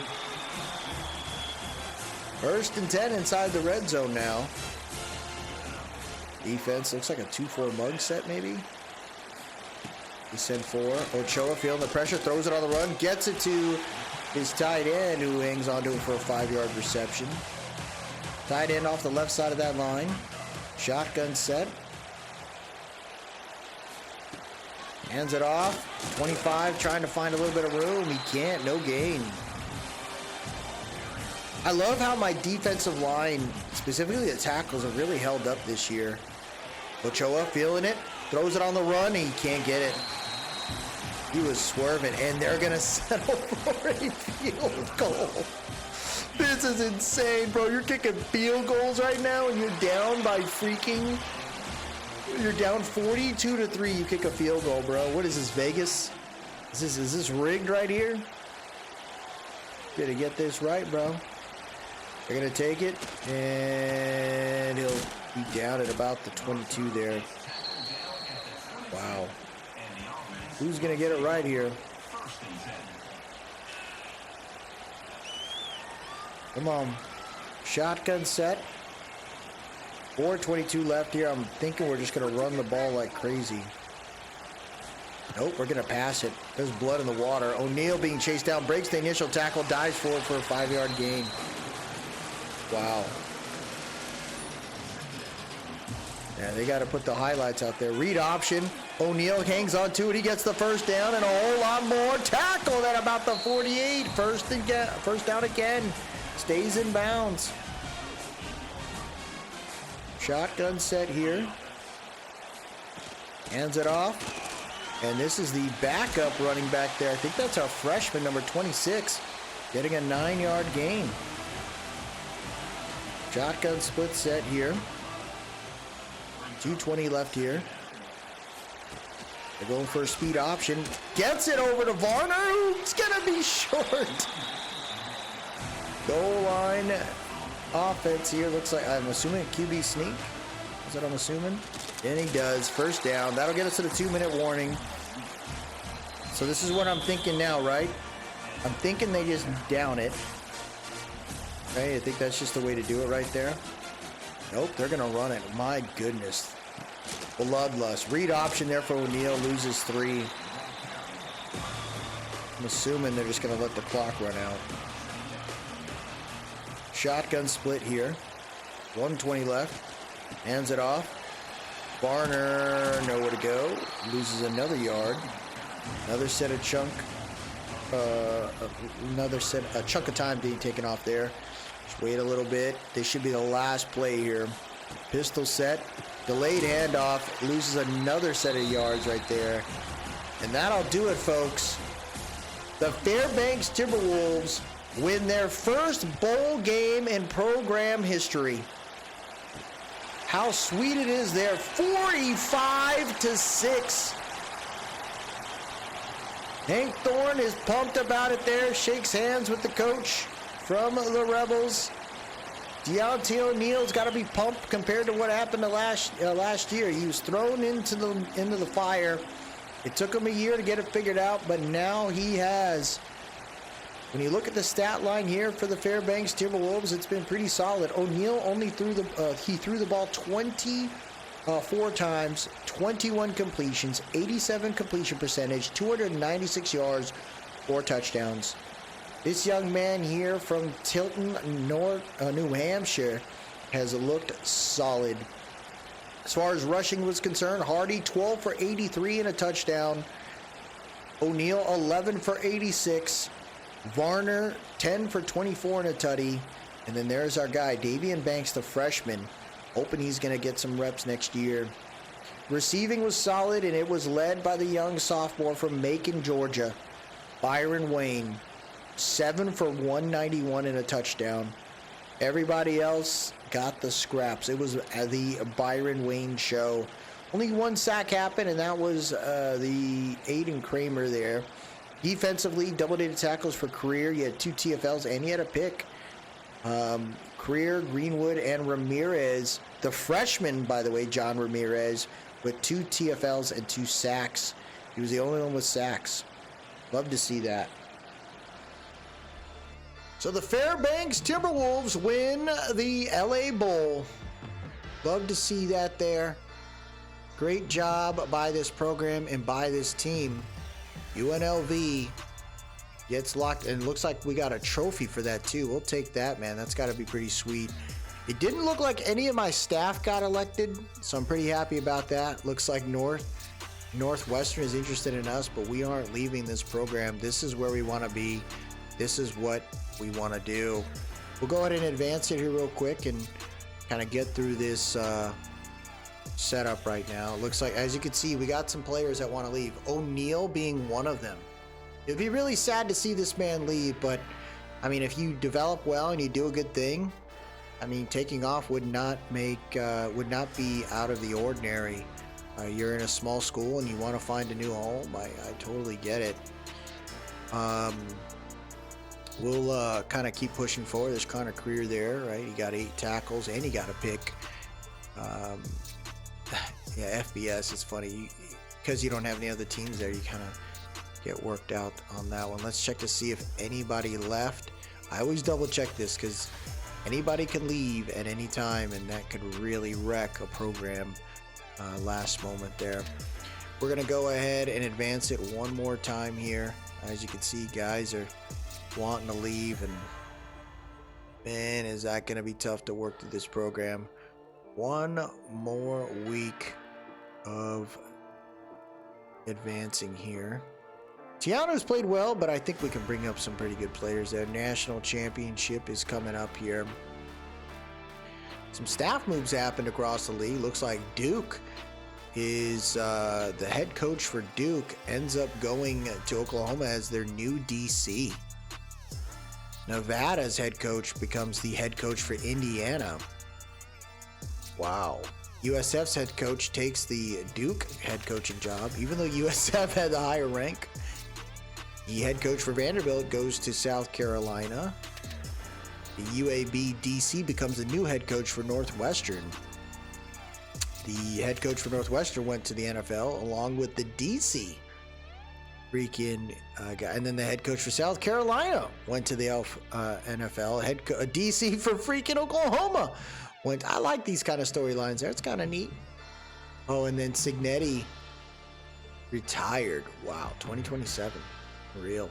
1st and 10 inside the red zone now. Defense looks like a 2-4 mug set, maybe. He sent 4. Ochoa feeling the pressure, throws it on the run, gets it to his tight end, who hangs onto it for a 5-yard reception. Tight end off the left side of that line. Shotgun set. Hands it off. 25 trying to find a little bit of room. He can't. No gain. I love how my defensive line, specifically the tackles, have really held up this year. Ochoa feeling it. Throws it on the run. He can't get it. He was swerving. And they're going to settle for a field goal. This is insane, bro. You're kicking field goals right now, and you're down by freaking... You're down 42-3. You kick a field goal, bro. What is this, Vegas? Is this rigged right here? Gonna get this right, bro. They're gonna take it, and he'll be down at about the 22 there. Wow. Who's gonna get it right here? Come on. Shotgun set. 4:22 left here. I'm thinking we're just going to run the ball like crazy. Nope, we're going to pass it. There's blood in the water. O'Neal being chased down, breaks the initial tackle, dives forward for a 5-yard gain. Wow. Yeah, they got to put the highlights out there. Read option. O'Neal hangs on to it. He gets the first down and a whole lot more. Tackled at about the 48. First down again. Stays in bounds. Shotgun set here. Hands it off. And this is the backup running back there. I think that's our freshman, number 26, getting a 9-yard gain. Shotgun split set here. 2:20 left here. They're going for a speed option. Gets it over to Varner, who's going to be short. Goal line offense here. Looks like, I'm assuming a QB sneak. Is that what I'm assuming? And he does. First down. That'll get us to the 2-minute warning. So this is what I'm thinking now, right? I'm thinking they just down it. Okay, I think that's just the way to do it right there. Nope, they're going to run it. My goodness. Bloodlust. Read option there for O'Neal. Loses 3. I'm assuming they're just going to let the clock run out. Shotgun split here. 1:20 left. Hands it off. Varner, nowhere to go. Loses another yard. Another set of chunk. A chunk of time being taken off there. Just wait a little bit. This should be the last play here. Pistol set. Delayed handoff. Loses another set of yards right there. And that'll do it, folks. The Fairbanks Timberwolves win their first bowl game in program history. How sweet it is there. 45-6. Hank Thorne is pumped about it there. Shakes hands with the coach from the Rebels. Deontay O'Neal's got to be pumped compared to what happened to last year. He was thrown into the fire. It took him a year to get it figured out, but now he has. When you look at the stat line here for the Fairbanks Timberwolves, it's been pretty solid. O'Neal only threw the ball 24 times, 21 completions, 87 completion percentage, 296 yards, 4 touchdowns. This young man here from Tilton, New Hampshire, has looked solid. As far as rushing was concerned, Hardy 12 for 83 and a touchdown. O'Neal 11 for 86. Varner 10 for 24 and a tutty. And then there's our guy, Davian Banks, the freshman. Hoping he's going to get some reps next year. Receiving was solid, and it was led by the young sophomore from Macon, Georgia, Byron Wayne. 7 for 191 and a touchdown. Everybody else got the scraps. It was the Byron Wayne show. Only 1 sack happened, and that was the Aiden Kramer there. Defensively, double-digit tackles for Career. He had 2 TFLs, and he had a pick. Career, Greenwood, and Ramirez. The freshman, by the way, John Ramirez, with 2 TFLs and 2 sacks. He was the only one with sacks. Love to see that. So the Fairbanks Timberwolves win the LA Bowl. Love to see that there. Great job by this program and by this team. UNLV gets locked, and it looks like we got a trophy for that too. We'll take that, man. That's got to be pretty sweet. It didn't look like any of my staff got elected, so I'm pretty happy about that. Looks like Northwestern is interested in us, but we aren't leaving this program. This is where we want to be. This is what we want to do. We'll go ahead and advance it here real quick and kind of get through this setup right now. It looks like, as you can see, we got some players that want to leave. O'Neal being one of them. It'd be really sad to see this man leave, but I mean, if you develop well and you do a good thing, I mean, taking off would not be out of the ordinary. You're in a small school and you want to find a new home. I totally get it. We'll kind of keep pushing forward. There's kind of Career there, right? He got 8 tackles and he got a pick. Yeah, FBS is funny because you don't have any other teams there. You kind of get worked out on that one. Let's check to see if anybody left. I always double check this because anybody can leave at any time, and that could really wreck a program last moment there. We're going to go ahead and advance it one more time here. As you can see, guys are wanting to leave, and man, is that going to be tough to work through this program. One more week of advancing here. Tiano's played well, but I think we can bring up some pretty good players there. National championship is coming up here. Some staff moves happened across the league. Looks like Duke is the head coach for Duke ends up going to Oklahoma as their new DC. Nevada's head coach becomes the head coach for Indiana. Wow. USF's head coach takes the Duke head coaching job, even though USF had the higher rank. The head coach for Vanderbilt goes to South Carolina. The UAB DC becomes the new head coach for Northwestern. The head coach for Northwestern went to the NFL along with the DC freaking guy. And then the head coach for South Carolina went to the NFL. DC for freaking Oklahoma went. I like these kind of storylines there. It's kind of neat. Oh, and then Signetti retired. Wow, 2027. Real.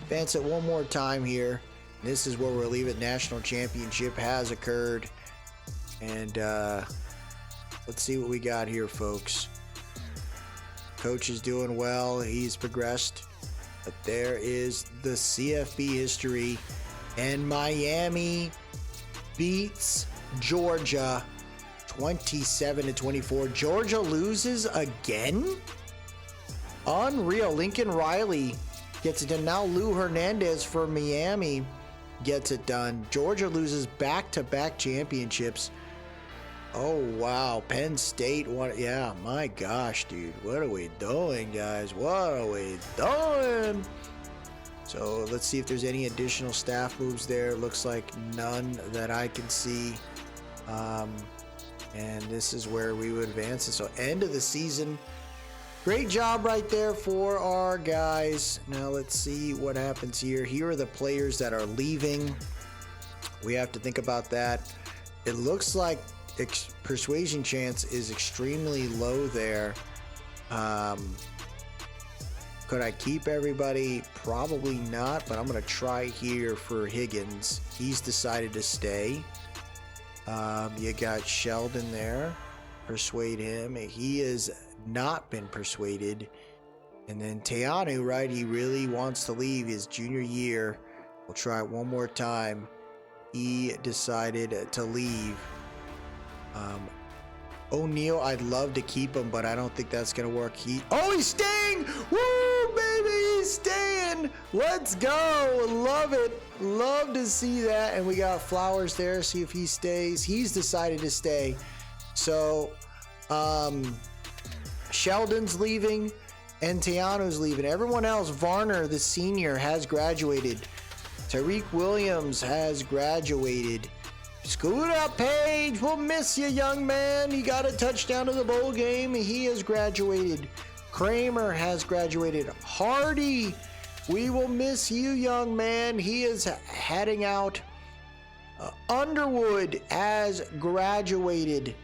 Advance it one more time here. This is where we'll leave it. National championship has occurred. And let's see what we got here, folks. Coach is doing well. He's progressed. But there is the CFB history. And Miami beats Georgia 27-24. Georgia loses again? Unreal. Lincoln Riley gets it done. Now Lou Hernandez for Miami gets it done. Georgia loses back-to-back championships. Oh, wow. Penn State won. Yeah, my gosh, dude. What are we doing, guys? What are we doing? So let's see if there's any additional staff moves there. Looks like none that I can see. And this is where we would advance it. So end of the season. Great job right there for our guys. Now let's see what happens here. Here are the players that are leaving. We have to think about that. It looks like persuasion chance is extremely low there. Could I keep everybody? Probably not, but I'm going to try here for Higgins. He's decided to stay. You got Sheldon there. Persuade him. He has not been persuaded. And then Teanu, right? He really wants to leave his junior year. We'll try it one more time. He decided to leave. O'Neal, I'd love to keep him, but I don't think that's going to work. He's staying! Woo, baby, he's staying! Let's go! Love it. Love to see that. And we got Flowers there. See if he stays. He's decided to stay. So, Sheldon's leaving and Teanu's leaving. Everyone else, Varner, the senior, has graduated. Tariq Williams has graduated. Scoot up, Page. We'll miss you, young man. You got a touchdown to the bowl game. He has graduated. Kramer has graduated. Hardy, we will miss you, young man. He is heading out. Underwood has graduated.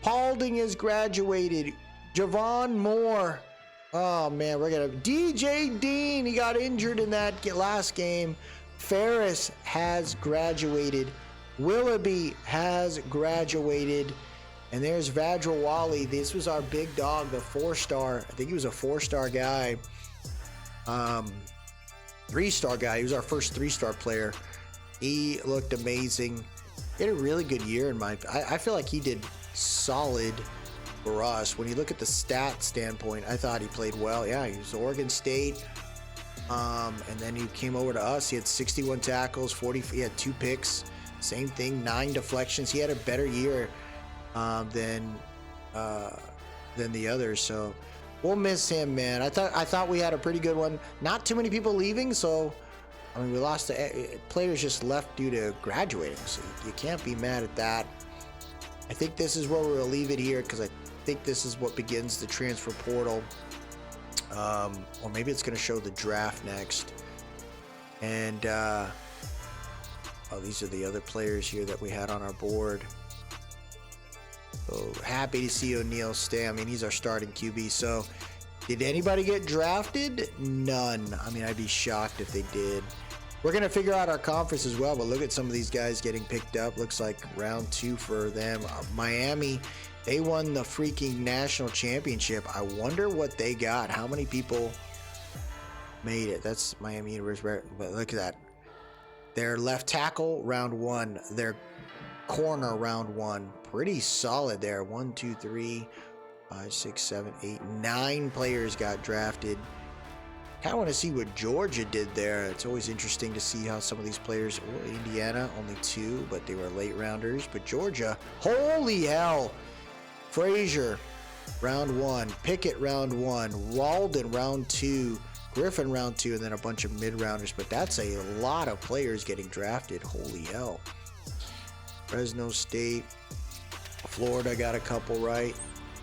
Paulding has graduated. Javon Moore. Oh, man, we're going to... DJ Dean, he got injured in that last game. Ferris has graduated. Willoughby has graduated. And there's Vajrawali. This was our big dog, the 4-star. I think he was a 4-star guy. 3-star guy. He was our first 3-star player. He looked amazing. He had a really good year in my... I feel like he did solid for us. When you look at the stat standpoint, I thought he played well. Yeah, he was Oregon State. And then he came over to us. He had 61 tackles, 40. He had 2 picks. Same thing, 9 deflections. He had a better year than the others. So we'll miss him, man. I thought we had a pretty good one. Not too many people leaving, so I mean we lost. Players just left due to graduating, so you can't be mad at that. I think this is where we'll leave it here because I think this is what begins the transfer portal. Or maybe it's going to show the draft next. And these are the other players here that we had on our board. So happy to see O'Neal stay. I mean, he's our starting QB. So did anybody get drafted? None. I mean, I'd be shocked if they did. We're going to figure out our conference as well, but look at some of these guys getting picked up. Looks like round 2 for them. Miami, they won the freaking national championship. I wonder what they got. How many people made it? That's Miami University. But look at that. Their left tackle, round 1. Their corner, round 1. Pretty solid there. 1, 2, 3, 5, 6, 7, 8, 9 players got drafted. Kind of want to see what Georgia did there. It's always interesting to see how some of these players. Oh, Indiana, only 2, but they were late rounders. But Georgia, holy hell. Frazier, round 1. Pickett, round 1. Walden, round 2. Griffin, round 2. And then a bunch of mid-rounders. But that's a lot of players getting drafted. Holy hell. Fresno State. Florida got a couple right.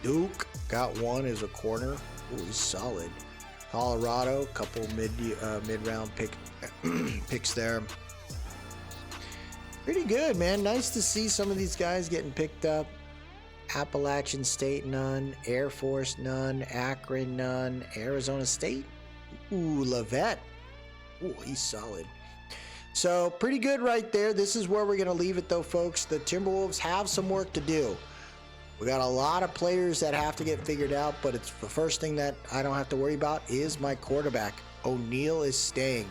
Duke got 1 as a corner. Oh, he's solid. Colorado, couple mid-round picks there. Pretty good, man. Nice to see some of these guys getting picked up. Appalachian State, none. Air Force, none. Akron, none. Arizona State. Ooh, Levet. Ooh, he's solid. So pretty good right there. This is where we're going to leave it though, folks. The Timberwolves have some work to do. We got a lot of players that have to get figured out, but it's the first thing that I don't have to worry about is my quarterback. O'Neal is staying.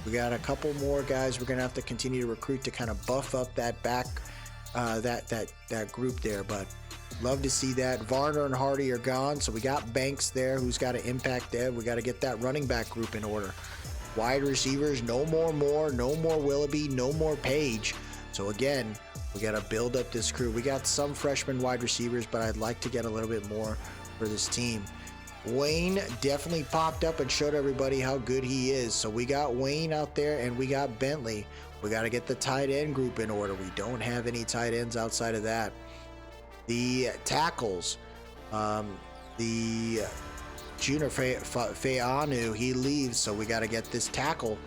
We got a couple more guys we're gonna have to continue to recruit to kind of buff up that back, that group there. But love to see that. Varner and Hardy are gone, so we got Banks there, who's got an impact there. We got to get that running back group in order. Wide receivers, no more Willoughby, no more Page. So again, we got to build up this crew. We got some freshman wide receivers, but I'd like to get a little bit more for this team. Wayne definitely popped up and showed everybody how good he is. So we got Wayne out there and we got Bentley. We got to get the tight end group in order. We don't have any tight ends outside of that. The tackles, the Junior Fayanu, he leaves, so we got to get this tackle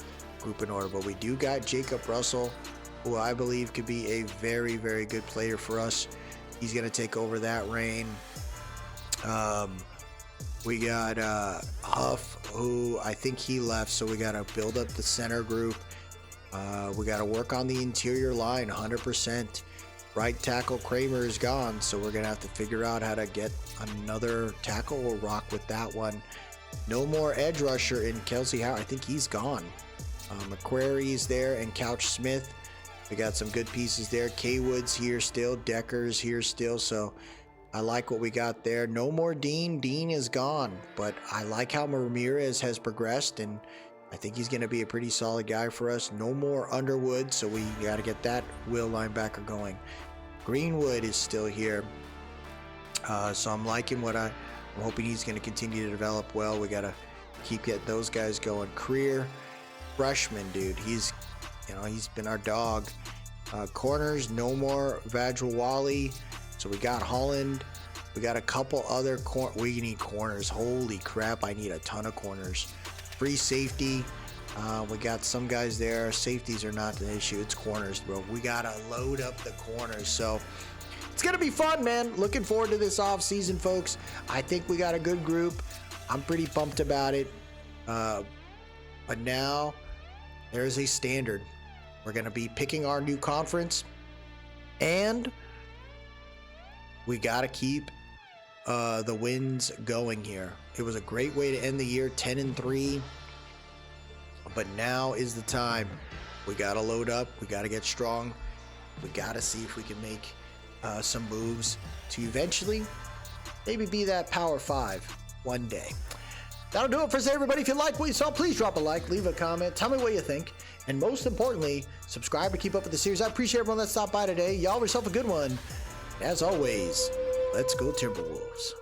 group in order. But we do got Jacob Russell, who I believe could be a very, very good player for us. He's going to take over that reign. We got Huff, who I think he left, so we got to build up the center group. We got to work on the interior line 100%. Right tackle Kramer is gone, so we're going to have to figure out how to get another tackle. We'll rock with that one. No more edge rusher in Kelsey Howard. I think he's gone. McQuarrie's there and Couch Smith. We got some good pieces there. K-Wood's here still. Decker's here still. So I like what we got there. No more Dean. Dean is gone. But I like how Ramirez has progressed, and I think he's going to be a pretty solid guy for us. No more Underwood, so we got to get that will linebacker going. Greenwood is still here. So I'm liking what I'm hoping he's going to continue to develop well. We got to getting those guys going. Creer, freshman, dude. He's been our dog. Corners, no more Vajrawali. So we got Holland. We got a couple other we need corners. Holy crap, I need a ton of corners. Free safety. We got some guys there. Safeties are not an issue. It's corners, bro. We got to load up the corners. So it's going to be fun, man. Looking forward to this off season, folks. I think we got a good group. I'm pretty pumped about it. But now there's a standard. We're going to be picking our new conference, and we got to keep the wins going here. It was a great way to end the year, 10-3, but now is the time. We got to load up. We got to get strong. We got to see if we can make some moves to eventually maybe be that Power 5 one day. That'll do it for today, everybody. If you like what you saw, please drop a like, leave a comment, tell me what you think, and most importantly, subscribe to keep up with the series. I appreciate everyone that stopped by today. Y'all have yourself a good one. As always, let's go Timberwolves.